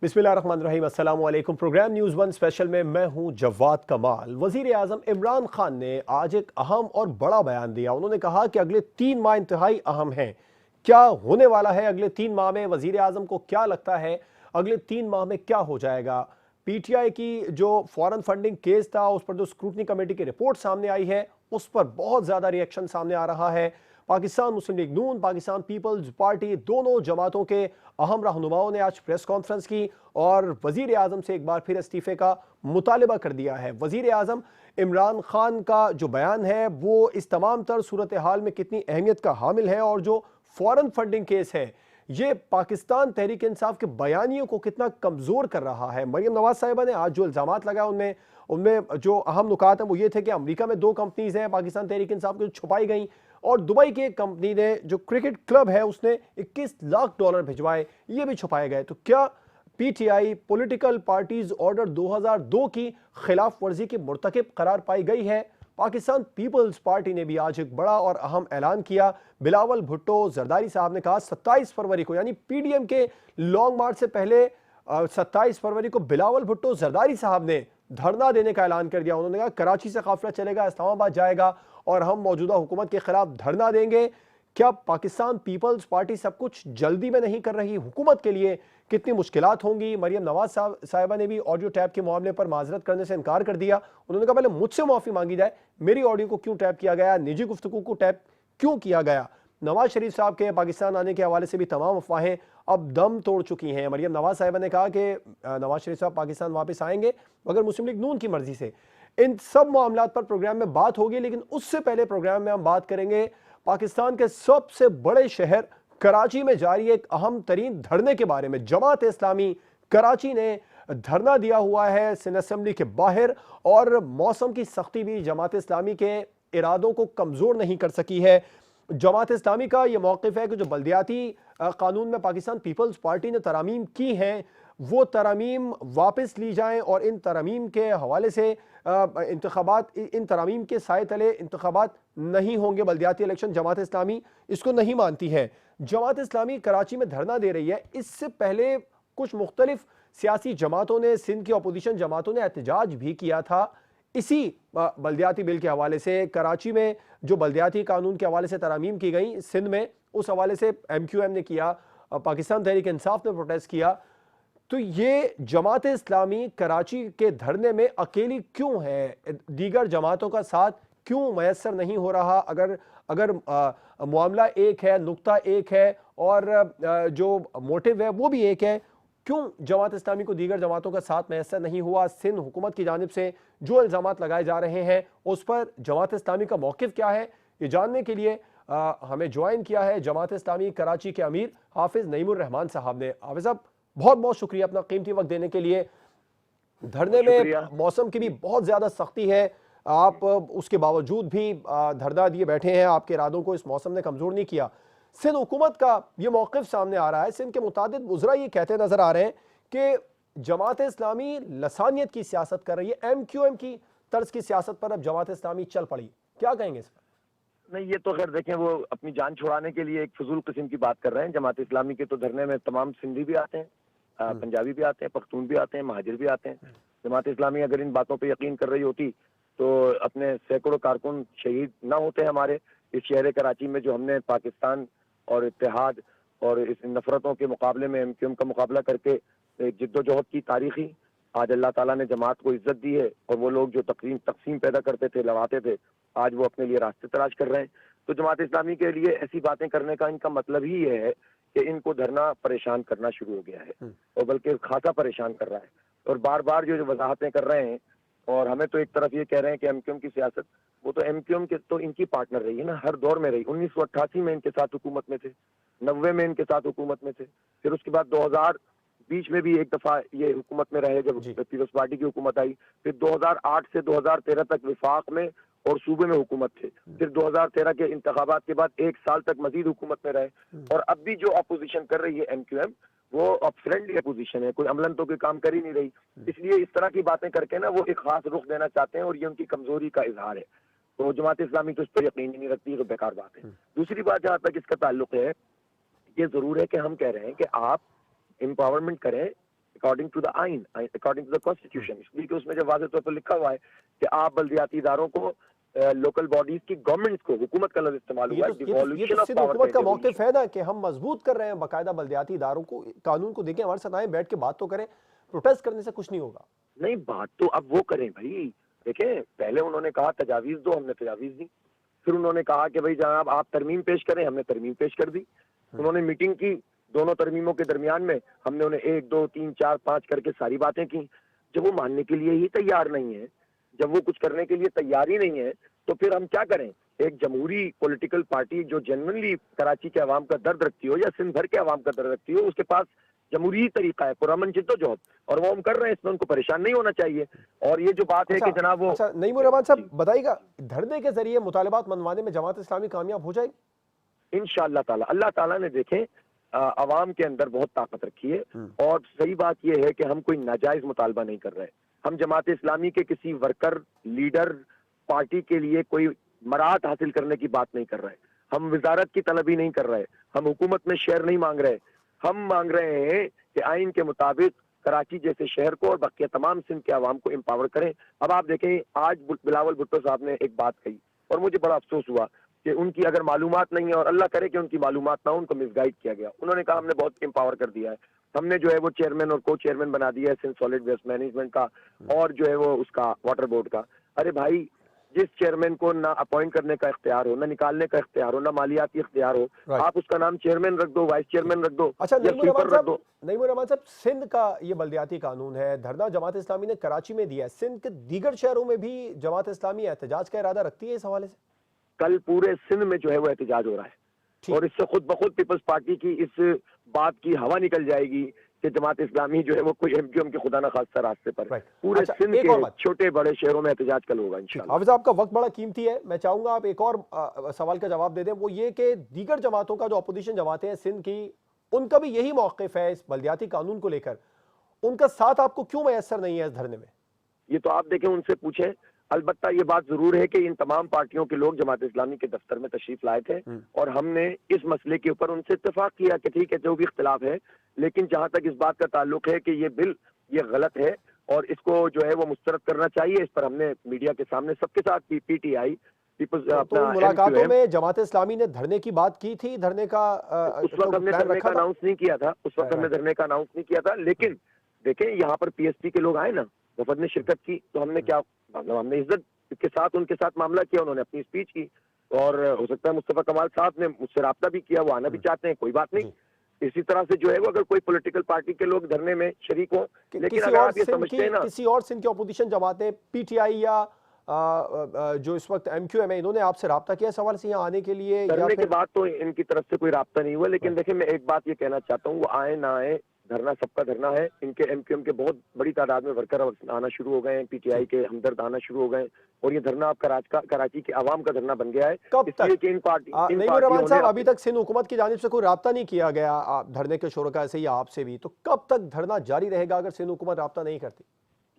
बिस्मिल्लाहिर्रहमानिर्रहीम, अस्सलाम वालेकुम। प्रोग्राम न्यूज़ वन स्पेशल में मैं हूं जवाद कमाल। वज़ीर आज़म इमरान खान ने आज एक अहम और बड़ा बयान दिया। उन्होंने कहा कि अगले 3 माह इंतहाई अहम हैं। क्या होने वाला है अगले 3 माह में? वज़ीर आज़म को क्या लगता है अगले 3 माह में क्या हो जाएगा? पीटीआई की जो फॉरेन फंडिंग केस था उस पर जो स्क्रूटनी कमेटी की रिपोर्ट सामने आई है उस पर बहुत ज्यादा रिएक्शन सामने आ रहा है। पाकिस्तान मुस्लिम लीग नून, पाकिस्तान पीपल्स पार्टी, दोनों जमातों के अहम रहनुमाओं ने आज प्रेस कॉन्फ्रेंस की और वजीर आजम से एक बार फिर इस्तीफे का मुतालबा कर दिया है। वजीर आजम इमरान खान का जो बयान है वो इस तमाम तर सूरत हाल में कितनी अहमियत का हामिल है और जो फॉरेन फंडिंग केस है ये पाकिस्तान तहरीक इंसाफ के बयानियों को कितना कमजोर कर रहा है। मरियम नवाज साहिबा ने आज जो इल्जामात लगाया उनमें उनमें जो अहम नुकात हैं वो ये थे कि अमेरिका में 2 कंपनीज हैं पाकिस्तान तहरीक इंसाफ की जो छुपाई गई, और दुबई की एक कंपनी ने जो क्रिकेट क्लब है उसने 21 लाख डॉलर भिजवाए, ये भी छुपाए गए। तो क्या पीटीआई पॉलिटिकल पार्टीज ऑर्डर 2002 की खिलाफ वर्जी की मुर्तकिब करार पाई गई है? पाकिस्तान पीपल्स पार्टी ने भी आज एक बड़ा और अहम ऐलान किया। बिलावल भुट्टो जरदारी साहब ने कहा 27 फरवरी को, यानी पीडीएम के लॉन्ग मार्च से पहले 27 फरवरी को बिलावल भुट्टो जरदारी साहब ने धरना देने का ऐलान कर दिया। उन्होंने कहा कराची से काफिला चलेगा, इस्लामाबाद जाएगा और हम मौजूदा हुकूमत के खिलाफ धरना देंगे। क्या पाकिस्तान पीपल्स पार्टी सब कुछ जल्दी में नहीं कर रही? हुकूमत के लिए कितनी मुश्किलात होंगी? मरियम नवाज साहिबा ने भी ऑडियो टैप के मामले पर माजरत करने से इनकार कर दिया। उन्होंने कहा पहले मुझसे माफी मांगी जाए, मेरी ऑडियो को क्यों टैप किया गया, निजी गुफ्तगू को टैप क्यों किया गया। नवाज शरीफ साहब के पाकिस्तान आने के हवाले से भी तमाम अफवाहें अब दम तोड़ चुकी हैं। मरियम नवाज साहिबा ने कहा कि नवाज शरीफ साहब पाकिस्तान वापस आएंगे मगर मुस्लिम लीग नून की मर्जी से। इन सब मामलों पर प्रोग्राम में बात होगी, लेकिन उससे पहले प्रोग्राम में हम बात करेंगे पाकिस्तान के सबसे बड़े शहर कराची में जारी एक अहम तरीन धरने के बारे में। जमात इस्लामी कराची ने धरना दिया हुआ है सिंध असेंबली के बाहर, और मौसम की सख्ती भी जमात इस्लामी के इरादों को कमजोर नहीं कर सकी है। जमात इस्लामी का यह मौक़िफ़ है कि जो बल्दियाती कानून में पाकिस्तान पीपल्स पार्टी ने तरमीम की हैं वो तरमीम वापस ली जाएं और इन तरमीम के हवाले से इंतखाबात, इन तरमीम के साए तले इंतखाबात नहीं होंगे। बल्दियाती इलेक्शन जमात इस्लामी इसको नहीं मानती है। जमात इस्लामी कराची में धरना दे रही है। इससे पहले कुछ मुख्तलिफ सियासी जमातों ने, सिंध की अपोजिशन जमातों ने एहतजाज भी किया था इसी बल्दियाती बिल के हवाले से। कराची में जो बल्दियाती कानून के हवाले से तरमीम की गई सिंध में, उस हवाले से MQM ने किया, पाकिस्तान तहरीक इंसाफ ने प्रोटेस्ट किया। तो ये जमात इस्लामी कराची के धरने में अकेली क्यों है? दीगर जमातों का साथ क्यों मैसर नहीं हो रहा? अगर अगर मामला एक है, नुक्ता एक है और जो मोटिव है वो भी एक है, क्यों जमात इस्लामी को दीगर जमातों का साथ मैसर नहीं हुआ? सिंध हुकूमत की जानिब से जो इल्जामात लगाए जा रहे हैं उस पर जमात इस्लामी का मौक़िफ़ क्या है, ये जानने के लिए हमें ज्वाइन किया है जमात इस्लामी कराची के अमीर हाफिज नईमुर रहमान साहब ने। हाफिज साहब बहुत बहुत शुक्रिया अपना कीमती वक्त देने के लिए। धरने में मौसम की भी बहुत ज्यादा सख्ती है, आप उसके बावजूद भी धरना दिए बैठे हैं, आपके इरादों को इस मौसम ने कमजोर नहीं किया। सिंध हुकूमत का ये मौक़िफ़ सामने आ रहा है। सिंध के मुतादिद वज़रा ये कहते नजर आ रहे हैं कि जमात इस्लामी लसानियत की सियासत कर रही है, MQM की तर्ज की सियासत पर अब जमात इस्लामी चल पड़ी। क्या कहेंगे इस पर? नहीं, ये तो खैर देखें, वो अपनी जान छुड़ाने के लिए एक फजूल किस्म की बात कर रहे हैं। जमात इस्लामी के तो धरने में तमाम सिंधी भी आते हैं, पंजाबी भी आते हैं, पख्तून भी आते हैं, महाजिर भी आते हैं। जमात इस्लामी अगर इन बातों पे यकीन कर रही होती तो अपने सैकड़ों कारकुन शहीद ना होते हमारे इस शहर कराची में, जो हमने पाकिस्तान और इत्तेहाद और इस नफरतों के मुकाबले में MQM का मुकाबला करके एक जिद्दोजहद की तारीखी। आज अल्लाह ताला ने जमात को इज्जत दी है और वो लोग जो तकसीम पैदा करते थे, लगाते थे, आज वो अपने लिए रास्ते तलाश कर रहे हैं। तो जमात इस्लामी के लिए ऐसी बातें करने का इनका मतलब ही ये है कि इनको धरना परेशान करना शुरू हो गया है, और बल्कि खासा परेशान कर रहा है, और बार बार जो वजाहतें कर रहे हैं। और हमें तो एक तरफ ये कह रहे हैं कि MQM की सियासत, वो तो MQM के तो इनकी पार्टनर रही है ना, हर दौर में रही। 1988 में इनके साथ हुकूमत में थे, 90 में इनके साथ हुकूमत में थे, फिर उसके बाद 2000 बीच में भी एक दफा ये हुकूमत में रहे जब पीपल्स पार्टी की हुकूमत आई। फिर 2008 से 2013 तक विफाक में और सूबे में हुकूमत थे। फिर 2013 के इंतखाबात के बाद 1 साल तक मजीद हुकूमत में रहे। और अब भी जो अपोजिशन कर रही है MQM, वो अब फ्रेंडली अपोजिशन है, कोई अमलन तो कोई काम कर ही नहीं रही। इसलिए इस तरह की बातें करके ना वो एक खास रुख देना चाहते हैं, और ये उनकी कमजोरी का इजहार है। तो जमात इस्लामी तो इस पर यकीन ही नहीं रखती, तो बेकार बात है। दूसरी बात जहाँ तक इसका ताल्लुक है, ये जरूर है कि हम कह रहे हैं कि आप एम्पावरमेंट करें, अकॉर्डिंग टू द आइन, अकॉर्डिंग टू द कॉन्स्टिट्यूशन, इसलिए कि उसमें जब वाज़ेह तौर पर लिखा हुआ है कि आप बल्दियाती इदारों को, लोकल बॉडीज की, गवर्नमेंट को, हुकूमत का लफ्ज़ इस्तेमाल हुआ है, ये डिवॉल्यूशन तो ऑफ सिंध पावर हुकूमत का का मौक़िफ़ है ना कि हम मजबूत कर रहे हैं बाकायदा बल्दियाती इदारों को, कानून को देखें, हमारे साथ आए, बैठ के बात तो करें, प्रोटेस्ट करने से कुछ नहीं होगा। नहीं, बात तो अब वो करें भाई। देखें, पहले उन्होंने कहा तजावीज़ दो, हमने तजावीज़ दी। फिर उन्होंने कहा कि भाई जनाब आप तरमीम पेश करें, हमने तरमीम पेश कर दी। उन्होंने मीटिंग की, दोनों तरमीमों के दरमियान में हमने उन्हें 1 2 3 4 5 करके सारी बातें की। जब वो मानने के लिए ही तैयार नहीं है, जब वो कुछ करने के लिए तैयार ही नहीं है, तो फिर हम क्या करें? एक जमहूरी पॉलिटिकल पार्टी जो जेन्युइनली कराची के अवाम का दर्द रखती हो या सिंध भर के अवाम का दर्द रखती हो, उसके पास जमहूरी तरीका है, पुरअमन जिद्दोजहद, और वो हम कर रहे हैं, इसमें उनको परेशान नहीं होना चाहिए। और ये जो बात है कि जनाब वो नईमुर रहमान साहब बताइएगा, धरने के जरिए मुतालबात मनवाने में जमात इस्लामी कामयाब हो जाएगी? इंशाअल्लाह ताला, अल्लाह ताला ने देखें अवाम के अंदर बहुत ताकत रखी है, और सही बात यह है कि हम कोई नाजायज मुतालबा नहीं कर रहे। हम जमात इस्लामी के किसी वर्कर, लीडर, पार्टी के लिए कोई मराहत हासिल करने की बात नहीं कर रहे। हम वजारत की तलब ही नहीं कर रहे, हम हुकूमत में शेयर नहीं मांग रहे। हम मांग रहे हैं कि आइन के मुताबिक कराची जैसे शहर को और बाकी तमाम सिंध के अवाम को एम्पावर करें। अब आप देखें, आज बिलावल भुट्टो साहब ने एक बात कही और मुझे बड़ा अफसोस हुआ कि उनकी अगर मालूमात नहीं है, और अल्लाह करे कि उनकी मालूमात ना हो, उनको मिसगाइड किया गया। उन्होंने कहा हमने बहुत एम्पावर कर दिया है, हमने जो है वो चेयरमैन और को चेयरमैन बना दिया है सिंध सॉलिड वेस्ट मैनेजमेंट का, और जो है वो उसका वाटर बोर्ड का। अरे भाई, जिस चेयरमैन को ना अपॉइंट करने का इख्तियार हो, ना निकालने का इख्तियार हो, ना मालियाती इख्तियार हो, आप उसका नाम चेयरमैन रख दो, वाइस चेयरमैन रख दो, अच्छा, या स्वीपर रख दो। नईमुर रहमान साहब, सिंध का ये बल्दियाती कानून है, धरना जमात इस्लामी ने कराची में दिया है, सिंध के दीगर शहरों में भी जमात इस्लामी एहतजाज का इरादा रखती है इस हवाले से? कल पूरे सिंध में जो है वो एहतजाज हो रहा है, और इससे खुद ब खुद पीपल्स पार्टी की इस बात की हवा निकल जाएगी कि जमात इस्लामी जो है वो कोई एमक्यूएम के खुदा न खास्ता रास्ते पर है। पूरे सिंध के छोटे बड़े शहरों में एहतजाज कल होगा इंशाअल्लाह। हाफिज, आपका वक्त बड़ा कीमती है, मैं चाहूंगा आप एक और सवाल का जवाब दे दें, वो ये कि दीगर जमातों का, जो अपोजिशन जमातें हैं सिंध की, उनका भी यही मौक़िफ़ है इस बल्दियाती कानून को लेकर, उनका साथ आपको क्यों मैसर नहीं है इस धरने में? ये तो आप देखें, उनसे पूछें। अलबत्ता ये बात जरूर है कि इन तमाम पार्टियों के लोग जमात इस्लामी के दफ्तर में तशरीफ लाए थे, और हमने इस मसले के ऊपर उनसे इत्तेफाक किया कि ठीक है, जो भी इख्तिलाफ है, लेकिन जहां तक इस बात का ताल्लुक है कि ये बिल ये गलत है और इसको जो है वो मुस्तरद करना चाहिए, इस पर हमने मीडिया के सामने सबके साथ पीटीआई तो मुलाकातों में जमात इस्लामी ने धरने की बात की थी, धरने का उस वक्त हमने धरने का अनाउंस नहीं किया था, उस वक्त हमने धरने का अनाउंस नहीं किया था। लेकिन देखें, यहाँ पर पीएसपी के लोग आए ना, वफद ने शिरकत की, तो हमने क्या, मतलब हमने इज्जत के साथ उनके साथ मामला किया, उन्होंने अपनी स्पीच की, और हो सकता है मुस्तफा कमाल साहब ने मुझसे राब्ता भी किया, वो आना भी चाहते हैं, कोई बात नहीं। इसी तरह से जो है वो अगर कोई पॉलिटिकल पार्टी के लोग धरने में शरीक हो, लेकिन अगर आप ये समझते हैं ना, किसी और सिंध की अपोजिशन जमातें, पीटीआई या जो इस वक्त एमक्यूएम है, इन्होंने आपसे राब्ता किया सवाल से यहाँ आने के लिए? करने के बाद तो इनकी तरफ से कोई राब्ता नहीं हुआ, लेकिन देखिए मैं एक बात ये कहना चाहता हूँ, वो आए ना आए, धरना सबका धरना है। इनके एमक्यूएम के बहुत बड़ी तादाद में वर्कर आना शुरू हो गए हैं, पीटीआई के हमदर्द आना शुरू हो गए, और ये धरना अब कराची के अवाम का धरना बन गया है। कब तक? कि इन नईमुर रहमान साहब, अभी तक सिंध हुकूमत की जानिब से कोई राब्ता नहीं किया गया धरने के शुरका से या आपसे भी, तो कब तक धरना जारी रहेगा अगर सिंध हुकूमत राब्ता नहीं करती?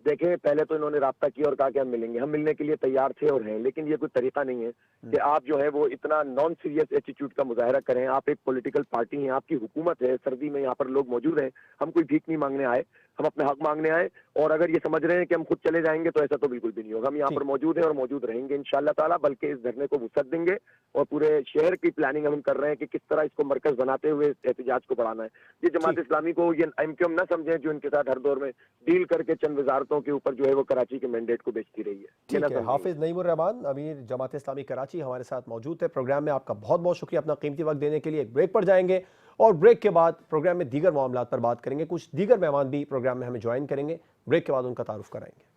देखें, पहले तो इन्होंने राब्ता किया और कहा कि हम मिलेंगे, हम मिलने के लिए तैयार थे और हैं, लेकिन ये कोई तरीका नहीं है कि आप जो है वो इतना नॉन सीरियस एटीट्यूड का मुजाहरा करें। आप एक पॉलिटिकल पार्टी हैं, आपकी हुकूमत है, सर्दी में यहाँ पर लोग मौजूद हैं, हम कोई भीख नहीं मांगने आए, हम अपने हक मांगने आए। और अगर ये समझ रहे हैं कि हम खुद चले जाएंगे तो ऐसा तो बिल्कुल भी नहीं होगा। हम यहाँ पर मौजूद हैं और मौजूद रहेंगे इंशाअल्लाह ताला, बल्कि इस धरने को वुसअत देंगे, और पूरे शहर की प्लानिंग हम कर रहे हैं कि किस तरह इसको मरकज बनाते हुए एहतजाज को बढ़ाना है। ये जमात इस्लामी को ये एमक्यूएम ना समझें जो इनके साथ हर दौर में डील करके चंद वजारतों के ऊपर जो है वो कराची के मैंडेट को बेचती रही है। ठीक है, हाफिज नईमुर रहमान, अमीर जमात इस्लामी कराची, हमारे साथ मौजूद है प्रोग्राम में। आपका बहुत बहुत शुक्रिया अपना कीमती वक्त देने के लिए। एक ब्रेक पर जाएंगे और ब्रेक के बाद प्रोग्राम में दीगर मामलात पर बात करेंगे। कुछ दीगर मेहमान भी प्रोग्राम में हमें ज्वाइन करेंगे, ब्रेक के बाद उनका तारुफ कराएंगे।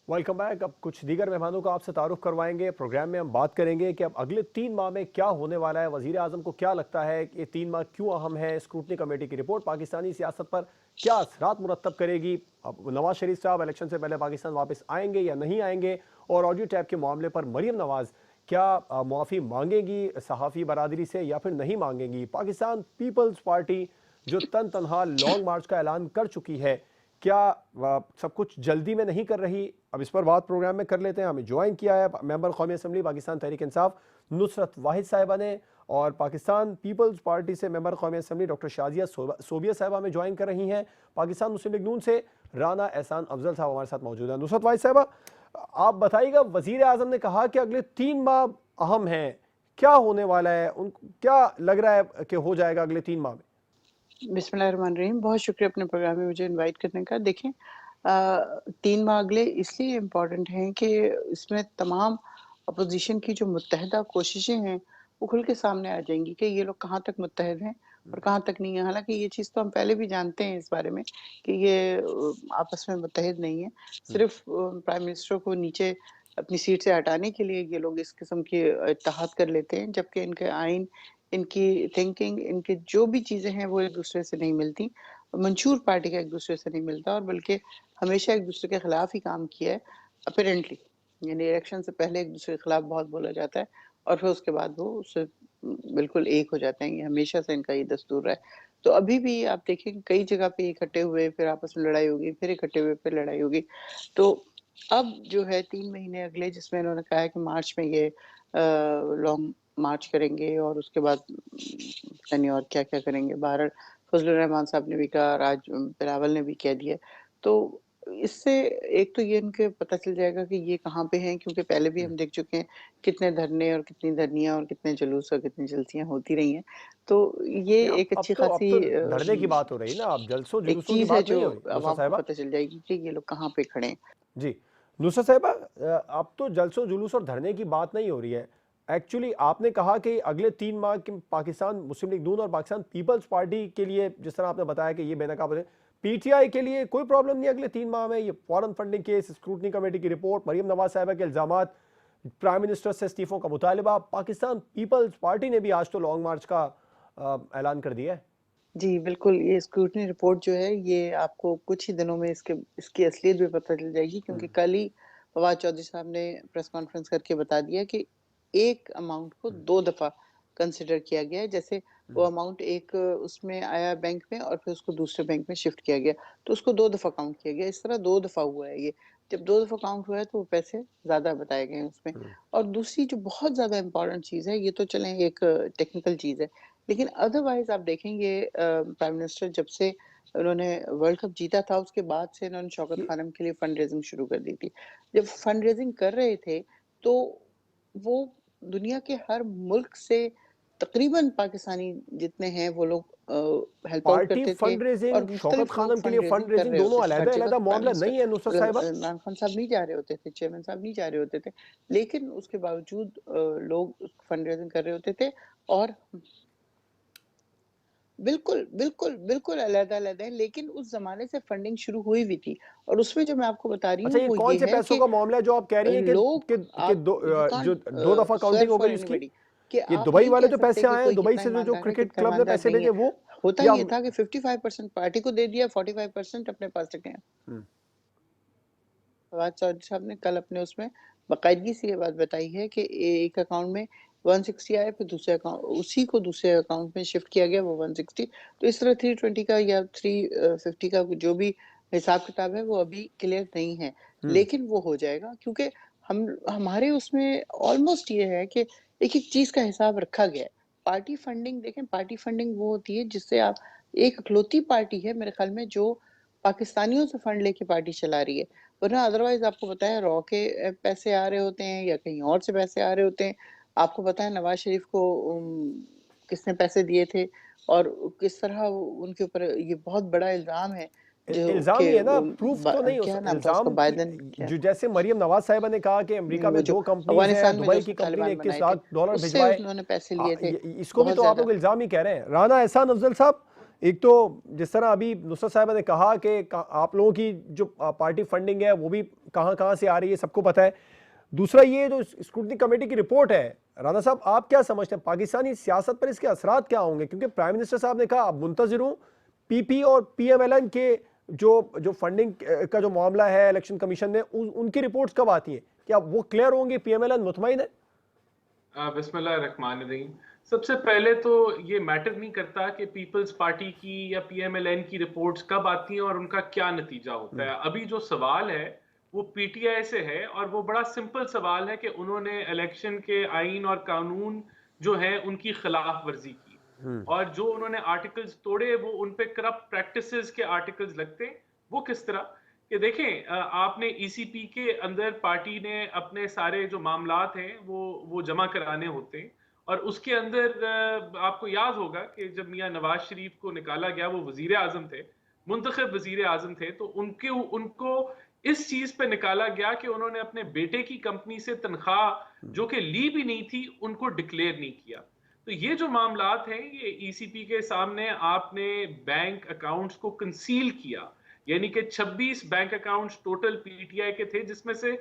Welcome back. अब कुछ दीगर मेहमानों का आपसे तारुफ करवाएंगे। प्रोग्राम में हम बात करेंगे कि अब अगले 3 माह में क्या होने वाला है। वज़ीर आज़म को क्या लगता है कि ये 3 माह क्यों अहम है? स्क्रूटनी कमेटी की रिपोर्ट पाकिस्तानी सियासत पर क्या असरात मुरत्तब करेगी? अब नवाज शरीफ साहब इलेक्शन से पहले पाकिस्तान वापस आएंगे या नहीं आएंगे? और ऑडियो टैप के मामले पर मरीम नवाज क्या मुआफ़ी मांगेंगी सहाफ़ी बरादरी से या फिर नहीं मांगेंगी? पाकिस्तान पीपल्स पार्टी जो तनहा लॉन्ग मार्च का ऐलान कर चुकी है, क्या सब कुछ जल्दी में नहीं कर रही? अब इस पर बात प्रोग्राम में कर लेते हैं। हमें ज्वाइन किया है मेंबर कौमी असम्बली पाकिस्तान तहरीक इंसाफ नुसरत वाहिद साहिबा ने, और पाकिस्तान पीपल्स पार्टी से मेंबर कौमी असम्बली डॉक्टर शाजिया सोबिया साहिबा में ज्वाइन कर रही हैं। पाकिस्तान मुस्लिम लीग नून से राना एहसान अफजल साहब हमारे साथ मौजूद हैं। नुसरत वाहिद साहिबा, आप बताइएगा, वजीर आजम ने कहा कि अगले 3 माह अहम हैं, क्या होने वाला है? उनको क्या लग रहा है कि हो जाएगा अगले 3 माह में? बिस्मिल्लाहिर्रहमानिर्रहीम। बहुत शुक्रिया अपने प्रोग्राम में मुझे इनवाइट करने का। देखें, 3 माह अगले इसलिए इम्पोर्टेंट हैं कि इसमें तमाम अपोजिशन की जो मुत्तहदा कोशिशें हैं वो खुल के सामने आ जाएंगी कि ये लोग कहाँ तक मुत्तहद हैं और कहाँ तक नहीं है। हालांकि ये चीज़ तो हम पहले भी जानते हैं इस बारे में कि ये आपस में मुत्तहद नहीं है। सिर्फ प्राइम मिनिस्टर को नीचे अपनी सीट से हटाने के लिए ये लोग इस किस्म की इत्तेहाद कर लेते हैं, जबकि इनके आइन, इनकी थिंकिंग, इनकी जो भी चीज़ें हैं वो एक दूसरे से नहीं मिलती। मंशूर पार्टी का एक दूसरे से नहीं मिलता और बल्कि हमेशा एक दूसरे के खिलाफ ही काम किया है अपरेंटली। यानी इलेक्शन से पहले एक दूसरे के खिलाफ बहुत बोला जाता है और फिर उसके बाद वो उससे बिल्कुल एक हो जाते हैं। ये हमेशा से इनका ये दस्तूर रहा है। तो अभी भी आप देखें कई जगह पे इकट्ठे हुए, फिर आपस में लड़ाई होगी, फिर इकट्ठे हुए, फिर लड़ाई होगी। तो अब जो है 3 महीने अगले, जिसमें इन्होंने कहा है कि मार्च में ये लॉन्ग मार्च करेंगे और उसके बाद पता नहीं और क्या-क्या करेंगे। बहरहाल फजलुर रहमान साहब ने भी कहा, राज बिलावल ने भी कह दिया। तो इससे एक तो ये इनके पता चल जाएगा कि ये कहाँ पे हैं, क्योंकि पहले भी हम देख चुके हैं कितने धरने और कितनी धरनियाँ और कितने जुलूस और कितनी जलसियाँ होती रही हैं। तो ये नहीं, एक अच्छी अब खासी तो धरने की बात हो रही है ना, अब जलसों एक जुलूसों की चीज़ है बात जो नहीं हो रही नुसरत आवाम को साहिबा। पता चल जाएगी कि ये लोग कहाँ पे खड़े हैं। जी, नुसरत साहिबा, अब तो जलसों जुलूस और धरने की बात नहीं हो रही है। एक्चुअली आपने कहा कि अगले 3 माह के पाकिस्तान मुस्लिम लीग नून और पाकिस्तान पीपल्स पार्टी के लिए, जिस तरह आपने बताया कि ये बेनकाब है, पीटीआई के लिए कोई प्रॉब्लम नहीं अगले 3 माह में। ये foreign funding case, scrutiny committee की रिपोर्ट, मरीम नवाज साहिबा के इल्जामात, प्राइम मिनिस्टर से इस्तीफों का मुतालबा, पाकिस्तान पीपल्स पार्टी ने भी आज तो लॉन्ग मार्च का ऐलान कर दिया है। जी, बिल्कुल। ये स्क्रूटनी रिपोर्ट जो है ये आपको कुछ ही दिनों में इसकी असलियत भी पता चल जाएगी, क्योंकि कल ही फवाद चौधरी साहब ने प्रेस कॉन्फ्रेंस करके बता दिया कि एक अमाउंट को 2 दफ़ा कंसिडर किया गया है। जैसे वो अमाउंट एक उसमें आया बैंक में और फिर उसको दूसरे बैंक में शिफ्ट किया गया, तो उसको 2 दफ़ा काउंट किया गया। इस तरह 2 दफ़ा हुआ है ये। जब 2 दफ़ा काउंट हुआ है तो वो पैसे ज़्यादा बताए गए हैं उसमें। और दूसरी जो बहुत ज़्यादा इम्पोर्टेंट चीज़ है, ये तो चलें एक टेक्निकल चीज़ है, लेकिन अदरवाइज़ आप देखेंगे प्राइम मिनिस्टर जब से उन्होंने वर्ल्ड कप जीता था उसके बाद से इन्होंने शौकत ये खानम के लिए फंड रेजिंग शुरू कर दी थी। जब फंड रेजिंग कर रहे थे तो वो दुनिया के हर मुल्क से तकरीबन पाकिस्तानी जितने हैं वो लोग हेल्प आउट पार्टी करते थे फंड और रेजिंग, शौकत मुख्तलिफ लोग खानम के लिए फंड रेजिंग फंड कर रेजिंग रहे दोनों होते थे हर अलग जगह। अलग प्राइम मामला मिनिस्टर नहीं है नुसरत साहिबा। इमरान खान साहब नहीं जा रहे होते थे, चेयरमैन साहब नहीं जा रहे होते थे, लेकिन उसके बावजूद लोग फंड रेजिंग कर रहे होते थे। और बिल्कुल, बिल्कुल, बिल्कुल अलग-अलग है, लेकिन उस ज़माने से फंडिंग शुरू हुई हुई थी और उसमें जो मैं आपको बता रही अच्छा, हूँ ये वो कौन ये से है पैसों कि का मामला है जो आप कह रही हैं कि लोग कि आप यू जो कांट 2 दफा स्वेयर काउंटिंग हो फॉर गई उसकी? एनीबॉडी कि ये आप दुबई नहीं वाले कह जो सकते पैसे कि आए हैं, कोई दुबई कितना से जो ईमानदार है, क्रिकेट कितना क्लब ने ईमानदार पैसे नहीं है। भेजे वो, होता या ये था कि 55% पार्टी को दे दिया, 45% अपने पास रखे हैं। हम्म, फवाद चौधरी साहब ने कल अपने उसमें बाकायदगी से ये बात बताई है कि एक अकाउंट में 160 आए, फिर दूसरे अकाउंट उसी को दूसरे अकाउंट में शिफ्ट किया गया वो 160। तो इस तरह 320 का या 350 का जो भी हिसाब किताब है वो अभी क्लियर नहीं है, लेकिन वो हो जाएगा, क्योंकि हम हमारे उसमें ऑलमोस्ट ये है कि एक एक चीज का हिसाब रखा गया है। पार्टी फंडिंग देखें, पार्टी फंडिंग वो होती है जिससे आप, एक इकलौती पार्टी है मेरे ख्याल में जो पाकिस्तानियों से फंड लेके पार्टी चला रही है, वरना अदरवाइज आपको पता है रॉ के पैसे आ रहे होते हैं या कहीं और से पैसे आ रहे होते हैं। आपको पता है नवाज शरीफ को किसने पैसे दिए थे और किस तरह उनके ऊपर ये बहुत बड़ा इल्जाम है जो इल्जाम कि ही है ना, प्रूफ तो नहीं हो क्या सकता नाम था उसका, इल्जाम की। बाइडन क्या, जो जैसे मरियम नवाज साहिबा ने कहा कि अमेरिका वो में जो 2 कंपनीज हैं, अफगानिस्तान में जो दुबई की उसको कंपनी ने तालिबान 21 बनाए थे, लाख डॉलर उससे भिजवाए, उन्होंने पैसे लिए थे इसको भी बहुत तो आप ज्यादा। लोग इल्जाम ही कह रहे हैं। राना एहसान अफजल साहब, एक तो जिस तरह अभी नुसरत साहिबा ने कहा कि आप लोगों की जो पार्टी फंडिंग है वो भी कहां कहां से आ रही है सबको पता है। दूसरा ये जो स्क्रूटनी कमेटी की रिपोर्ट है, राना साहब आप क्या समझते हैं पाकिस्तानी सियासत पर इसके असरात क्या होंगे? क्योंकि प्राइम मिनिस्टर साहब ने कहा अब मुंतजिर हूं पीपी और पीएमएलएन के जो जो फंडिंग का जो मामला है इलेक्शन कमीशन ने उनकी रिपोर्ट्स कब आती हैं? क्या वो क्लियर होंगी? पीएमएलएन मुतमईन है? बिस्मिल्लाहिर्रहमानिर्रहीम। सबसे पहले तो ये मैटर नहीं करता कि पीपल्स पार्टी की या पीएमएलएन की रिपोर्ट्स कब आती हैं और उनका क्या नतीजा होता है। अभी जो सवाल है वो पीटीआई से है और वो बड़ा सिंपल सवाल है कि उन्होंने इलेक्शन के आईन और कानून जो है उनकी खिलाफ वर्जी की और जो उन्होंने आर्टिकल्स तोड़े वो उन पे करप्ट प्रैक्टिसेस के आर्टिकल्स लगते हैं। वो किस तरह कि देखें, आपने ईसीपी के अंदर पार्टी ने अपने सारे जो मामलात हैं वो जमा कराने होते हैं और उसके अंदर आपको याद होगा कि जब मियां नवाज शरीफ को निकाला गया, वो वजीर आजम थे, मुंतखब वजीर आजम थे, तो उनको इस चीज पे निकाला गया कि उन्होंने अपने बेटे की कंपनी से तनख्वाह जो कि ली भी नहीं थी उनको डिक्लेयर नहीं किया। तो ये जो मामलात हैं ये ईसीपी के सामने आपने बैंक अकाउंट्स को कंसील किया, यानी कि 26 बैंक अकाउंट्स टोटल पीटीआई के थे जिसमें से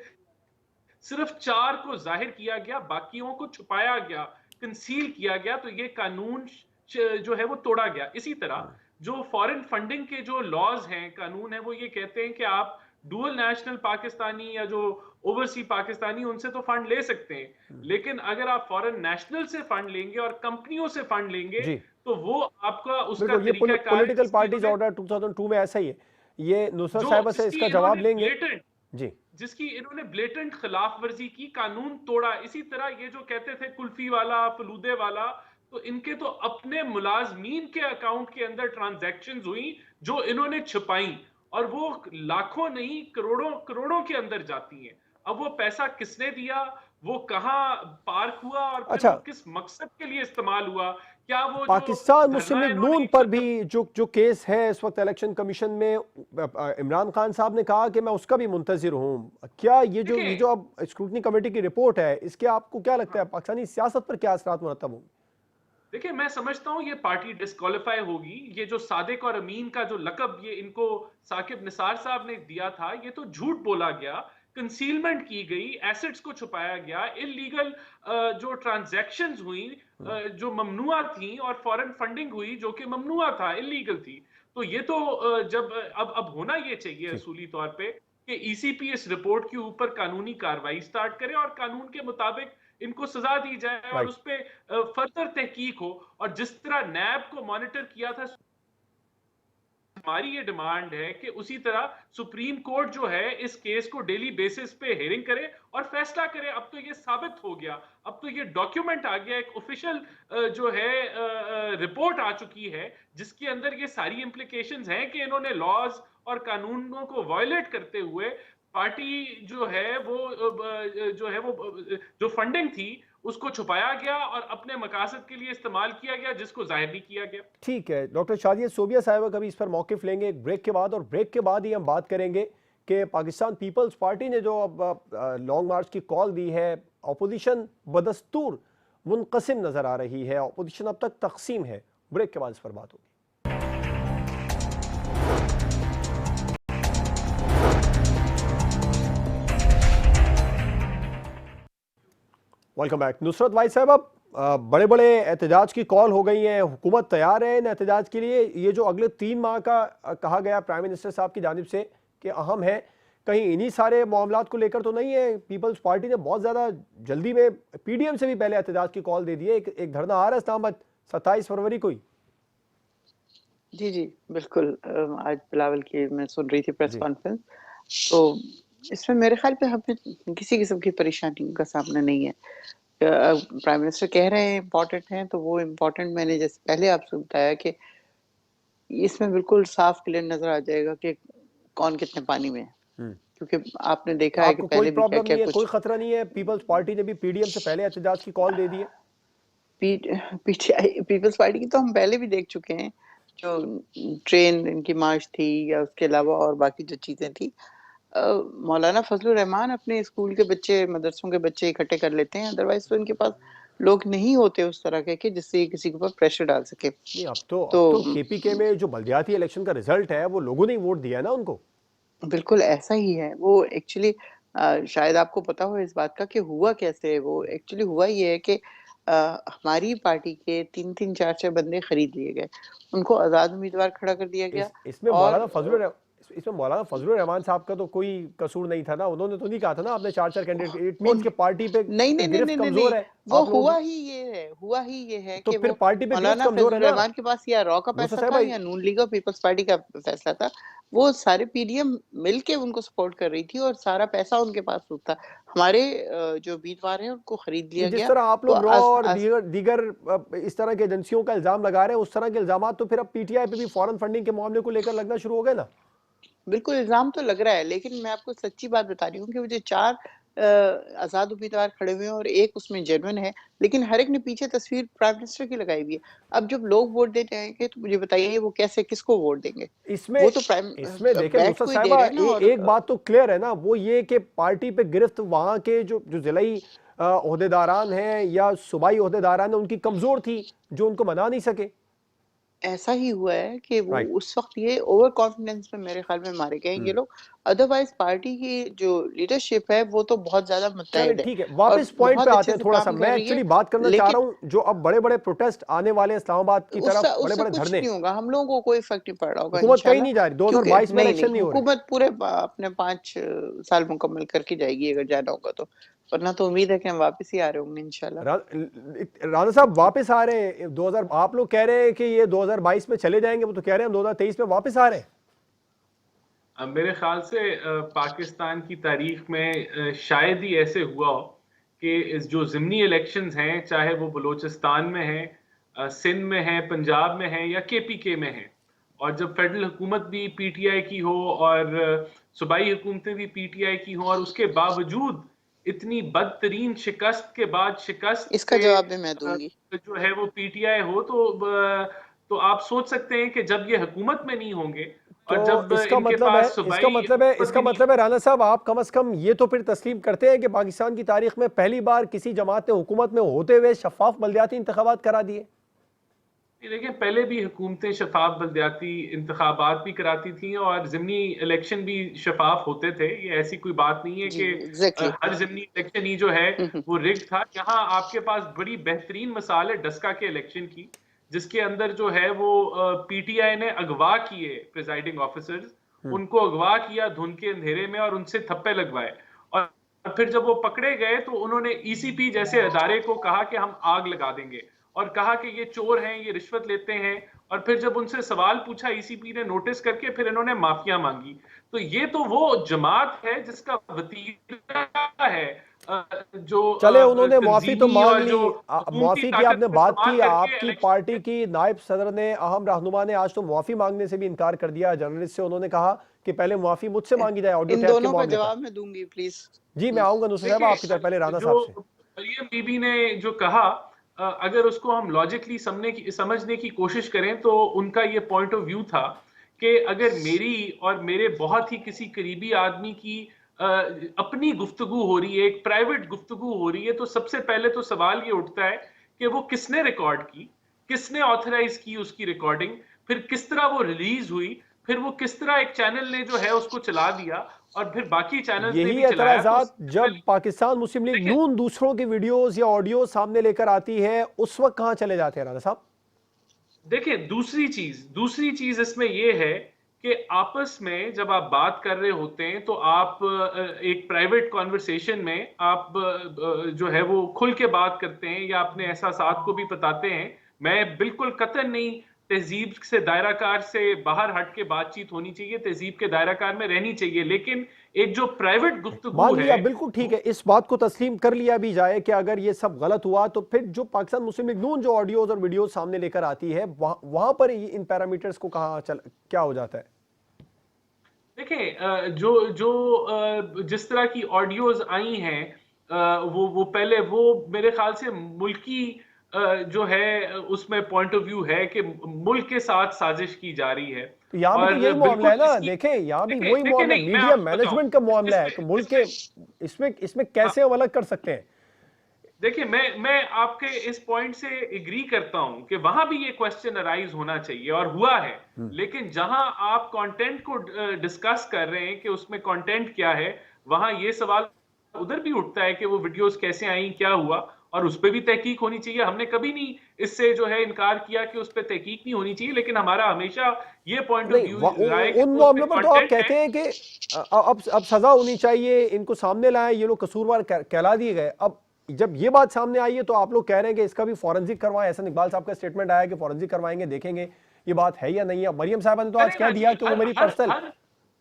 सिर्फ 4 को जाहिर किया गया, बाकियों को छुपाया गया, कंसील किया गया। तो ये कानून जो है वो तोड़ा गया। इसी तरह जो फॉरेन फंडिंग के जो लॉज हैं, कानून है, वो ये कहते हैं कि आप डुअल नेशनल पाकिस्तानी या जो ओवरसी पाकिस्तानी उनसे तो फंड ले सकते हैं, लेकिन अगर आप फॉरेन नेशनल से फंड लेंगे और कंपनियों से फंड लेंगे जी तो वो आपका उसका बिल्कुल, ये तरीकाकार है पॉलिटिकल पार्टीज ऑर्डर 2002 में ऐसा ही है। ये नुसरत जो साहिबा से जिसकी इसका जवाब इन्होंने लेंगे। ब्लेटेंट जी जिसकी इन्होंने ब्लेटेंट खिलाफ वर्जी की, कानून तोड़ा। इसी तरह ये जो कहते थे कुल्फी वाला, फलूदे वाला, तो इनके तो अपने मुलाजमीन के अकाउंट के अंदर ट्रांजैक्शंस हुई जो इन्होंने छुपाई और वो लाखों नहीं करोड़ों करोड़ों के अंदर जाती हैं। अब वो पैसा किसने दिया, वो कहाँ पार्क हुआ और फिर अच्छा, वो किस मकसद के लिए इस्तेमाल हुआ, क्या वो जो पाकिस्तान मुस्लिम धरना लीग इन्होंने नून पर भी जो केस है इस वक्त इलेक्शन कमीशन में, इमरान खान साहब ने कहा कि मैं उसका भी मुंतजिर हूं। क्या ये देखें, जो अब स्क्रूटनी कमेटी की रिपोर्ट है, इसके आपको क्या लगता है पाकिस्तानी सियासत पर क्या असरात मुरतब होंगे? देखिए, मैं समझता हूं ये पार्टी डिस्क्वालीफाई होगी। ये जो सादिक और अमीन का जो लकब ये इनको साकिब निसार साहब ने दिया था, ये तो झूठ बोला गया, कंसीलमेंट की गई, एसेट्स को छुपाया गया, इलीगल जो ट्रांजैक्शंस हुई जो ममनुआ थी और फॉरेन फंडिंग हुई जो कि ममनुआ था, इलीगल थी। तो ये तो जब अब होना ये चाहिए असूली तौर पे कि ईसीपी इस रिपोर्ट के ऊपर कानूनी कार्रवाई स्टार्ट करे और कानून के मुताबिक इनको सजा दी जाए और राइट। उस पे फर्दर तहकीक हो। और जिस तरह नैब को मॉनिटर किया था, हमारी ये डिमांड है कि उसी तरह सुप्रीम कोर्ट जो है इस केस को डेली बेसिस पे हेयरिंग करे और फैसला करे। अब तो ये साबित हो गया, अब तो ये डॉक्यूमेंट आ गया, एक ऑफिशियल जो है रिपोर्ट आ चुकी है जिसके अंदर ये सारी इंप्लीकेशंस हैं कि इन्होंने लॉज और कानूनों को वायलेट करते हुए पार्टी जो है वो जो फंडिंग थी उसको छुपाया गया और अपने मकासद के लिए इस्तेमाल किया गया जिसको जाहिर नहीं किया गया। ठीक है, डॉक्टर शादिया सोबिया साहिबा कभी इस पर मौकिफ लेंगे एक ब्रेक के बाद, और ब्रेक के बाद ही हम बात करेंगे कि पाकिस्तान पीपल्स पार्टी ने जो अब लॉन्ग मार्च की कॉल दी है, अपोजिशन बदस्तूर मुनक़सिम नजर आ रही है, अपोजिशन अब तक तकसीम है। ब्रेक के बाद इस पर बात होगी। Welcome back. नुसरत भाई साहब, अब बड़े बड़े एहतजाज की कॉल हो गई है, हुकूमत तैयार है इन एहतजाज के लिए? ये जो अगले 3 माह का कहा गया प्राइम मिनिस्टर साहब की जानिब से कि अहम है, कहीं इन्हीं सारे मामलात को लेकर तो नहीं है? पीपल्स पार्टी ने बहुत ज़्यादा जल्दी में पीडीएम से भी पहले एहतजाज की कॉल दे दी है, एक धरना आ रहा है इस्लामाबाद 27 फरवरी को ही। जी जी बिल्कुल। आज बिलावल की मैं सुन रही थी प्रेस जी कॉन्फ्रेंस, तो इसमें मेरे ख्याल पे हमें किसी किस्म की परेशानी का सामना नहीं है। प्राइम मिनिस्टर कह रहे हैं इम्पोर्टेंट है, तो वो इम्पोर्टेंट मैंने जैसे पहले आपसे बताया कि इसमें बिल्कुल साफ क्लियर नजर आ जाएगा कि कौन कितने पानी में है, हम्म। क्योंकि आपने देखा है कि आपको कोई पहले भी क्या प्रॉब्लम क्या नहीं है, कोई कुछ खतरा नहीं है? पीपल्स पार्टी ने भी पीडीएम से पहले एहतजाज की कॉल दे दी है। पीटीआई पीपल्स पार्टी की तो हम पहले भी देख चुके हैं, जो ट्रेन इनकी मार्च थी या उसके अलावा और बाकी जो चीजें थी। मौलाना फजलुर रहमान अपने स्कूल के बच्चे, मदरसों के बच्चे इकट्ठे कर लेते हैं, अदरवाइज तो इनके पास लोग नहीं होते उस तरह के कि जिससे किसी के ऊपर प्रेशर डाल सके। नहीं, अब तो तो केपीके में जो बल्दियाती इलेक्शन का रिजल्ट है वो लोगों ने ही वोट दिया है ना उनको। बिल्कुल ऐसा ही है। वो एक्चुअली शायद आपको पता हो इस बात का कि हुआ कैसे है। वो एक्चुअली हुआ ये है कि हमारी पार्टी के 3-3 4-4 बंदे खरीद लिए गए, उनको आजाद उम्मीदवार खड़ा कर दिया गया। इसमें और मौलाना फजलुर इसमें मौलाना फजलुर रहमान साहब का तो कोई कसूर नहीं था ना, उन्होंने तो नहीं कहा था ना आपने चार कैंडिडेट, इट मींस कि पार्टी पे नहीं नहीं नहीं गिरफ्त नहीं नहीं कमजोर नहीं, है वो आप लोगों हुआ ही ये है तो कि फिर वो पार्टी पे गिरफ्त मौलाना कमजोर है फजलुर ना रहमान के पास या रॉ का नुसरत पैसा साहब था भाई। या नून लीग और पीपल्स पार्टी का फैसला था। वो सारे पीडीएम मिलके उनको सपोर्ट कर रही थी और सारा पैसा उनके पास था। हमारे जो उम्मीदवार हैं उनको खरीद ये लिया जिस गया। तरह आप तो लोग रॉ और दीगर दीगर इस तरह के एजेंसियों का इल्जाम लगा रहे हैं, उस तरह के इल्जाम तो फिर अब पीटीआई पे भी फॉरेन फंडिंग के मामले को लेकर लगना शुरू हो गए ना। बिल्कुल इल्जाम तो लग रहा है, लेकिन मैं आपको सच्ची बात बता रही हूँ कि वो जो 4 आज़ाद उम्मीदवार खड़े हुए हैं और एक उसमें जेन्युइन है, लेकिन हर एक ने पीछे तस्वीर प्राइम मिनिस्टर की लगाई हुई है। अब जब लोग वोट देने आएँगे तो मुझे बताइए वो कैसे किसको वोट देंगे? इसमें वो तो इसमें देखें बैठ नुसरत को ही दे साहिबा रहे हैं ना। और एक बात तो क्लियर है ना, वो ये कि पार्टी पे गिरफ्त वहां के जो जो जिलाई ओहदेदारान हैं या सूबाई ओहदेदारान हैं उनकी कमजोर थी, जो उनको मना नहीं सके। ऐसा ही हुआ है कि वो राइट। उस वक़्त ये ओवर कॉन्फिडेंस में मेरे ख्याल में मारे गए हैं ये लोग। अदरवाइज़ पार्टी की जो लीडरशिप है वो तो बहुत ज़्यादा चलें मुत्तहिद है ठीक है, और वापस पॉइंट पे बहुत आते अच्छे हैं से थोड़ा सा। काम कर मैं रही है। एक्चुअली बात करना चाह रहा लेकिन हूं जो अब बड़े बड़े प्रोटेस्ट आने वाले हैं इस्लामाबाद की तरफ, बड़े उससे बड़े कुछ धरने, नहीं होगा, हम लोगों को कोई इफ़ेक्ट नहीं पड़ रहा होगा हुकूमत कहीं इंशाल्लाह। नहीं जा रही, क्योंकि 2022 में नहीं, इलेक्शन नहीं हो रहे। हुकूमत पूरे अपने 5 साल मुकम्मल करके जाएगी अगर जाना होगा तो। वरना तो उम्मीद है कि हम वापस ही आ रहे होंगे इंशाल्लाह। राणा साहब वापस आ रहे हैं 2000, आप लोग कह रहे हैं कि ये 2022 में चले जाएंगे, वो तो कह रहे हैं हम 2023 में वापस आ रहे हैं। मेरे ख्याल से पाकिस्तान की तारीख में शायद ही ऐसे हुआ हो कि इस जो ज़िमनी इलेक्शंस हैं, चाहे वो बलूचिस्तान में हैं, सिंध में हैं, पंजाब में हैं या केपीके में हैं, और जब फेडरल हुकूमत भी पीटीआई की हो और सूबाई हुकूमतें भी पीटीआई की हों और उसके बावजूद इतनी बदतरीन शिकस्त के बाद शिकस्त इसका पे जवाब भी मैं दूँगी। जो है वो पीटीआई हो, तो आप सोच सकते हैं कि जब ये हुकूमत में नहीं होंगे तो और जब इसका इनके मतलब है पास सूबाई हुकूमत इसका भी नहीं। मतलब है राना साहब, आप कम से कम ये तो फिर तस्लीम करते हैं कि पाकिस्तान की तारीख में पहली बार किसी जमात ने हुकूमत में होते हुए शफाफ बलदियाती इंतखाबात करा दिए। देखिए, पहले भी हुकूमतें शफाफ बलदियाती इंतखाबात भी कराती थी और ज़िमनी इलेक्शन भी शफाफ होते थे। ये ऐसी कोई बात नहीं है जी, कि एग्ज़ैक्टली। हर ज़िमनी इलेक्शन ही जो है हुँ, हुँ। वो रिग्ड था। यहाँ आपके पास बड़ी बेहतरीन मिसाल है डस्का के इलेक्शन की, जिसके अंदर जो है वो पीटीआई ने अगवा किए प्रिजाइडिंग ऑफिसर्स, उनको अगवा किया धुंध के अंधेरे में और उनसे थप्पे लगवाए। और फिर जब वो पकड़े गए तो उन्होंने ईसीपी जैसे अदारे को कहा कि हम आग लगा देंगे और कहा कि ये चोर हैं, ये रिश्वत लेते हैं। और फिर जब उनसे सवाल पूछा ईसीपी ने नोटिस करके, फिर इन्होंने माफिया मांगी। तो ये तो वो जमात है जिसका वतीरा है जो चले उन्होंने माफी तो तंजीमी मांग और ली, जो हुकूमती माफी की ताकत आपने को बात इस्तेमाल की, करके आपकी इलेक्शन। पार्टी की नायब सदर ने, अहम रहनुमा ने आज तो माफी मांगने से भी इनकार कर दिया जर्नलिस्ट से। उन्होंने कहा कि पहले माफी मुझसे मांगी जाए ऑडियो इन टैप के दोनों का मामले पर। जवाब मैं दूँगी प्लीज़। जी मैं हुँ। आऊंगा नुसरत साहब देखिए, आपकी तरफ, पहले राणा जो साहब से। मरियम बीबी ने जो कहा, अगर उसको हम लॉजिकली समझने की कोशिश करें तो उनका ये पॉइंट ऑफ व्यू था कि अगर मेरी और मेरे बहुत ही किसी करीबी आदमी की अपनी गुफ्तगू हो रही है, एक प्राइवेट गुफ्तगू हो रही है, तो सबसे पहले तो सवाल ये उठता है कि वो किसने रिकॉर्ड की, किसने ऑथराइज की उसकी रिकॉर्डिंग, फिर किस तरह वो रिलीज हुई, फिर वो किस तरह एक चैनल ने जो है उसको चला दिया और फिर बाकी चैनल्स ने यही भी चलाया। तो एतराजात सबसे जब पहले पाकिस्तान मुस्लिम लीग देखिए, नून दूसरों की वीडियोस या ऑडियो सामने लेकर आती है, उस वक्त कहां चले जाते हैं राणा साहब? देखिए, दूसरी चीज इसमें यह है कि आपस में जब आप बात कर रहे होते हैं तो आप एक प्राइवेट कॉन्वर्सेशन में आप जो है वो खुल के बात करते हैं या अपने एहसासात को भी बताते हैं। मैं बिल्कुल कतई नहीं, तहजीब से दायराकार से बाहर हट के बातचीत होनी चाहिए, तहजीब के दायराकार में रहनी चाहिए, लेकिन एक जो प्राइवेट गुफ्तगू मान लिया, है बिल्कुल ठीक वो। है, इस बात को तस्लीम कर लिया भी जाए कि अगर ये सब गलत हुआ तो फिर जो पाकिस्तान मुस्लिम लीग नून जो ऑडियोज और वीडियोज सामने लेकर आती है, वहां पर इन पैरामीटर्स को क्या हो जाता है? देखिए, जो जो जिस तरह की ऑडियोज आई हैं, वो पहले वो मेरे ख्याल से मुल्की जो है उसमें पॉइंट ऑफ व्यू है कि मुल्क के साथ साजिश की जा रही है। तो यहाँ भी तो और यही मामला है बिल्कुल ना, इसकी देखें यहाँ भी देखिए वही देखिए मामला है, नहीं, मैं मीडिया आपको बताऊं मैनेजमेंट का मामला है, तो इसमें मुल्क के इसमें कैसे हम अलग कर सकते हैं? देखिए, मैं आपके इस पॉइंट से एग्री करता हूं कि वहां भी ये क्वेश्चन अराइज होना चाहिए और हुआ है। लेकिन जहां आप कंटेंट को डिस्कस कर रहे हैं कि उसमें कंटेंट क्या है, वहां ये सवाल उधर भी उठता है कि वो वीडियोस कैसे आई, क्या हुआ। और उस पर भी तहकीक होनी चाहिए। हमने कभी नहीं इससे जो है इनकार किया कि उस पर तहकीक नहीं होनी चाहिए, लेकिन हमारा हमेशा ये पॉइंट ऑफ नहीं व्यू रहा है कि उन जो उसमें मामलों पर तो आप कंटेंट कहते है। हैं कि अब सजा होनी चाहिए, इनको सामने लाएं, ये लोग कसूरवार कहला दिए गए। अब जब ये बात सामने आई है तो आप लोग कह रहे हैं कि इसका भी फॉरेंसिक करवाएं। एहसन इकबाल साहब का स्टेटमेंट आया कि फॉरेंसिक करवाएंगे, देखेंगे ये बात है या नहीं है। मरियम साहब ने तो आज करें कह ना दिया जी, कि वो हर मेरी हर हर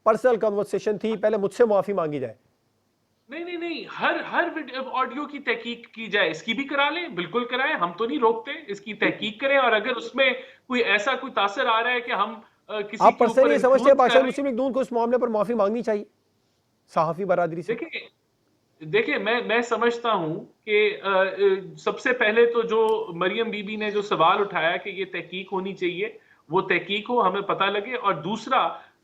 पर्सनल कन्वर्सेशन थी, पहले मुझसे माफी मांगी जाए। नहीं, हर ऑडियो की तहकीक की जाए, इसकी भी करा लें, बिल्कुल कराएं, हम तो नहीं रोकते, इसकी तहकीक करें। और अगर उसमें कोई ऐसा कोई तासर आ रहा है कि हम किसी आप के ऊपर पर्सनली समझते हैं इन्फ्लुएंस कर पाकिस्तान रहे हैं। मुस्लिम लीग नून को इस मामले पर माफी मांगनी चाहिए सहाफी बरादरी से? देखिए देखिए मैं समझता हूं कि सबसे पहले तो जो मरियम बीबी ने जो सवाल उठाया कि ये तहकीक होनी चाहिए, वो तहकीक हो, हमें पता लगे। और दूसरा,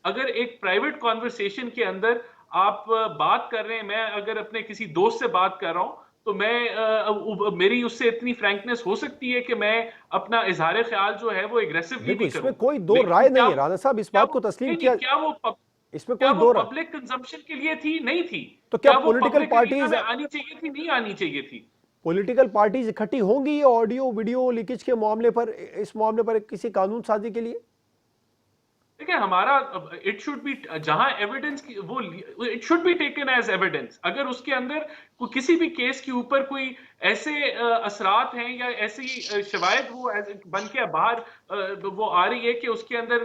अगर एक प्राइवेट कॉन्वर्सेशन के अंदर आप बात कर रहे हैं, मैं अगर अपने किसी दोस्त से बात कर रहा हूं, तो मेरी उससे इतनी फ्रैंकनेस हो सकती है कि मैं अपना इजहार ख्याल जो है वो एग्रेसिवली देखो भी इसमें करूं। कोई दो लेकिन राय नहीं है राना साहब, इस क्या बात वो को तस्लीम नहीं नहीं किया। इसमें क्या कोई वो दो राय, पब्लिक कंजम्पशन के लिए थी? नहीं थी। तो क्या क्या वो पॉलिटिकल पब्लिक एरिना पार्टीज में आनी चाहिए थी? नहीं आनी चाहिए थी। इकट्ठी होंगी ये ऑडियो वीडियो लीकेज के मामले पर, इस मामले पर किसी कानून साजी के लिए? देखिए हमारा इट शुड बी, जहां एविडेंस की वो it should be taken as evidence. अगर उसके अंदर किसी भी केस के ऊपर कोई ऐसे असरात हैं या ऐसी शवायद वो बन के बाहर वो आ रही है कि उसके अंदर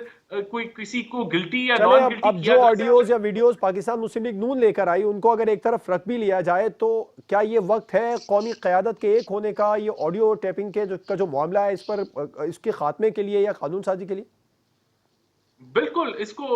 कोई किसी को गिल्टी या चले नॉन गिल्टी अब किया जो जा ऑडियोज या सकता है। वीडियोस पाकिस्तान मुस्लिम लीग नून लेकर आई, उनको अगर एक तरफ रख भी लिया जाए तो क्या ये वक्त है कौमी क़यादत के एक होने का, ये ऑडियो टेपिंग के जो मामला है इस पर इसके खात्मे के लिए या कानून साजी के लिए? बिल्कुल, इसको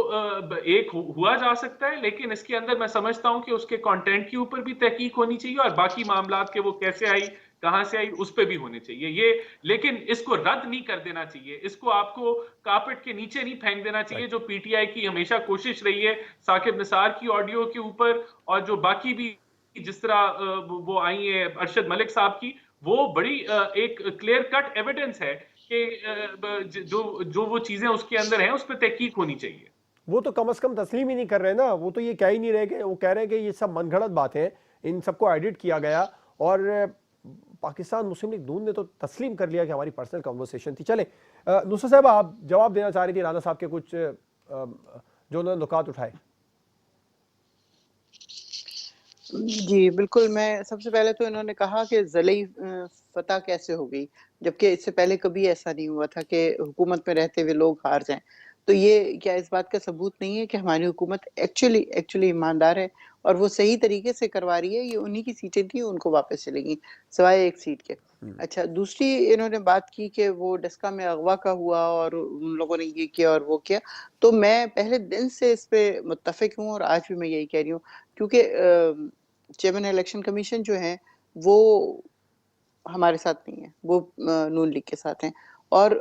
एक हुआ जा सकता है, लेकिन इसके अंदर मैं समझता हूं कि उसके कंटेंट के ऊपर भी तहकीक होनी चाहिए और बाकी मामलात के वो कैसे आई, कहां से आई, उस पे भी होने चाहिए ये। लेकिन इसको रद्द नहीं कर देना चाहिए, इसको आपको कारपेट के नीचे नहीं फेंक देना चाहिए, जो पीटीआई की हमेशा कोशिश रही है साकिब निसार की ऑडियो के ऊपर। और जो बाकी भी जिस तरह वो आई है अरशद मलिक साहब की, वो बड़ी एक क्लियर कट एविडेंस है कि जो जो वो चीजें उसके अंदर हैं उस पर तहकीक होनी चाहिए। वो तो कम से कम तस्लीम ही नहीं कर रहे ना, वो तो ये कह ही नहीं रहे कि वो कह रहे हैं कि ये सब मनगढ़ंत बातें हैं, इन सबको एडिट किया गया। और पाकिस्तान मुस्लिम लीग नून ने तो तस्लीम कर लिया कि हमारी पर्सनल कन्वर्सेशन थी। चले नुसरत साहब, आप जवाब देना चाह रही थी राना साहब के कुछ जो उन्होंने नुकात उठाए। जी, बिल्कुल। मैं सबसे पहले तो इन्होंने कहा कि ज़लई फ़तह कैसे हो गई, जबकि इससे पहले कभी ऐसा नहीं हुआ था कि हुकूमत में रहते हुए लोग हार जाएँ। तो ये क्या इस बात का सबूत नहीं है कि हमारी हुकूमत एक्चुअली ईमानदार है और वो सही तरीके से करवा रही है? ये उन्हीं की सीटें थी, उनको वापस चलेंगी, सिवाय एक सीट के। अच्छा, दूसरी इन्होंने बात की कि वो डस्का में अगवा का हुआ और उन लोगों ने ये किया और वो किया। तो मैं पहले दिन से इस पे मुत्तफ़िक हूँ और आज भी मैं यही कह रही हूँ, क्योंकि चेयरमैन इलेक्शन कमीशन जो है वो हमारे साथ नहीं है, वो नून लीग के साथ हैं। और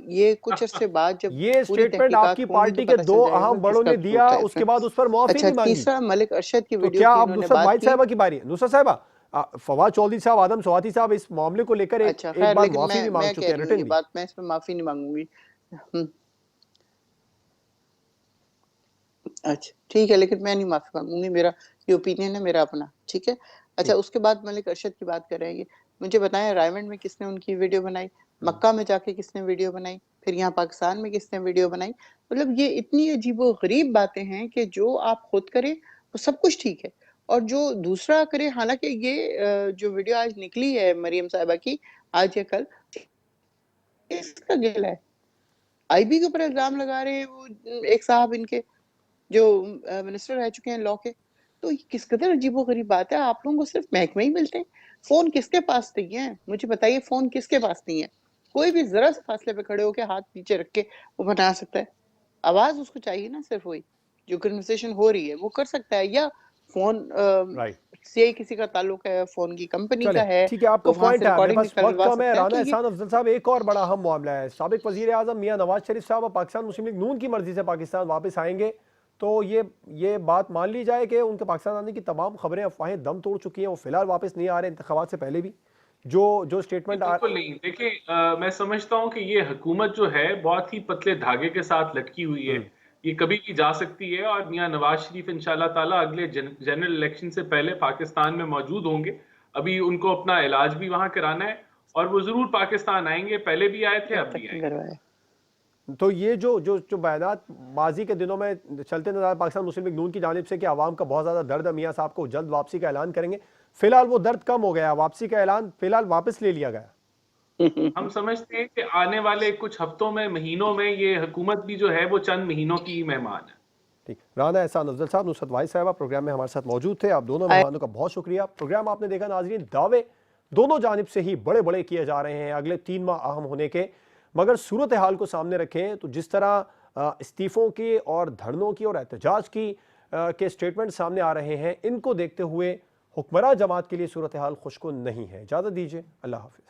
ये कुछ अरसे बाद जब ये पूरी स्टेटमेंट तहकीकात आपकी होंगी तो पार्टी के पता दो चल जाएगा अहम बड़ों किसका ने कसूर दिया, था इसमें। उसके बाद उस पर माफी अच्छा, नहीं मांगी। तीसरा मलिक अरशद की तो वीडियो क्या की अब इन्होंने नुसरत बात वाहिद की। साहिबा की बारी है? नुसरत साहिबा, फवाद चौधरी साहब, आदम स्वाति साहब इस मामले को लेकर अच्छा, एक खैर, बार लेकिन माफी भी मांग मैं कह चुके हैं, रही हूँ ये रिटर्न भी। बात, मैं इसमें माफ़ी नहीं माँगूँगी। हुँ। अच्छा, ठीक है, लेकिन मैं नहीं माफ़ी माँगूँगी, मेरा ये ओपिनियन है, मेरा अपना, ठीक है? अच्छा, ठीक। उसके बाद मलिक अरशद की बात कर रहे हैं ये। मुझे बताएँ रायमंड में किसने उनकी वीडियो बनाई? मक्का में जाके किसने वीडियो बनाई? फिर यहाँ पाकिस्तान में किसने वीडियो बनाई? मतलब ये इतनी अजीबो-गरीब बातें हैं कि जो आप खुद करें, वो सब कुछ ठीक है और जो दूसरा करे, हालाँकि ये जो वीडियो आज निकली है मरियम साहिबा की, आज या कल, किसका गिला है? आईबी के ऊपर इल्ज़ाम लगा रहे हैं वो एक साहब इनके, जो मिनिस्टर रह चुके हैं लॉ के। तो ये किस कदर अजीबो-गरीब बात है, आप लोगों को सिर्फ़ महकमे ही मिलते हैं। फ़ोन किसके पास नहीं है? मुझे बताइए, फ़ोन किसके पास नहीं है? कोई भी ज़रा से फासले पे खड़े होके हाथ नीचे रख के वो बना सकता है। आवाज़ उसको चाहिए ना सिर्फ़ वही, जो कन्वर्सेशन हो रही है वो कर सकता है, या फ़ोन राइट, से किसी का ताल्लुक है, फ़ोन की कंपनी चले का है, ठीक है, आपका वो वहाँ पॉइंट से है, मेरे रिकॉर्डिंग पास वक्त निकलवा कम है। सकता है। तो राना ये एहसान अफजल साहब, एक और बड़ा अहम मामला है, साबिक वजीर आजम मियां नवाज शरीफ साहब अब पाकिस्तान मुस्लिम लीग नून की मर्जी से पाकिस्तान वापस आएंगे, तो ये बात मान ली जाए कि उनके पाकिस्तान आने की तमाम खबरें अफवाहें दम तोड़ चुकी हैं, वो फिलहाल वापस नहीं आ रहे, इंतखाबात से पहले भी जो जो स्टेटमेंट बिल्कुल नहीं। देखिए मैं समझता हूं कि ये हुकूमत जो है बहुत ही पतले धागे के साथ लटकी हुई है, ये कभी भी जा सकती है। और मियां नवाज शरीफ इंशाल्लाह ताला अगले जनरल इलेक्शन से पहले पाकिस्तान में मौजूद होंगे। अभी उनको अपना इलाज भी वहां कराना है और वो जरूर पाकिस्तान आएंगे, पहले भी आए थे, अब भी आएंगे। करवाए। तो ये जो जो जो बयानात माजी के दिनों में चलते नजर पाकिस्तान मुस्लिम लीग नून की जानिब से कि आवाम का बहुत ज़्यादा दर्द है, मियां साहब को जल्द वापसी का ऐलान करेंगे, फिलहाल वो दर्द कम हो गया, वापसी का ऐलान फिलहाल वापस ले लिया गया। हम समझते हैं कि आने वाले कुछ हफ्तों में, महीनों में ये हुकूमत भी जो है वो चंद महीनों की ही मेहमान है। ठीक, राना एहसान अफजल साहब, नुसरत वाहिद साहबा प्रोग्राम में हमारे साथ मौजूद थे। आप दोनों मेहमानों का बहुत शुक्रिया। प्रोग्राम आपने देखा नाजरीन, दावे दोनों जानिब से ही बड़े बड़े किए जा रहे हैं अगले 3 माह अहम होने के, मगर सूरत हाल को सामने रखें तो जिस तरह इस्तीफ़ों की और धरनों की और एहतजाज की के स्टेटमेंट सामने आ रहे हैं, इनको देखते हुए हुक्मरान जमात के लिए सूरत हाल खुशकुन नहीं है। इजाज़त दीजिए, अल्लाह हाफिज़।